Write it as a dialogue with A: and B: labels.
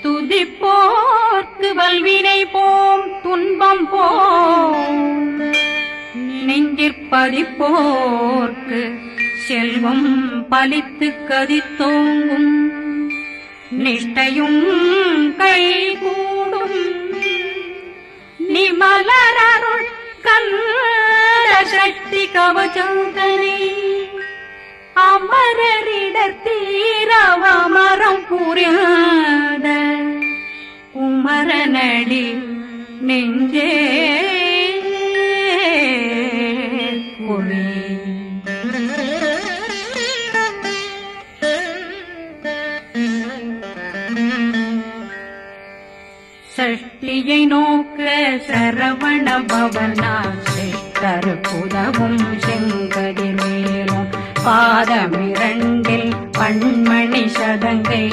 A: துதிப்போர்க்கு வல்வினை போம் துன்பம் போம் நெஞ்சிற்பதிப்போர்க்கு செல்வம் பலித்து கதித்தோங்கும் நிஷ்டையும் கைகூடும் நிமலரருள் கந்த சக்தி கவசந்தனை அமரரிடத்தீரவமரம் புரியாத குமரனடி நெஞ்சே குமி சஷ்டியை நோக்க சரவண பவனா சிஷ்டர் புதவும் செங்கதிர் மேலும் பாதமிரண்டில் பண்மணி சதங்கை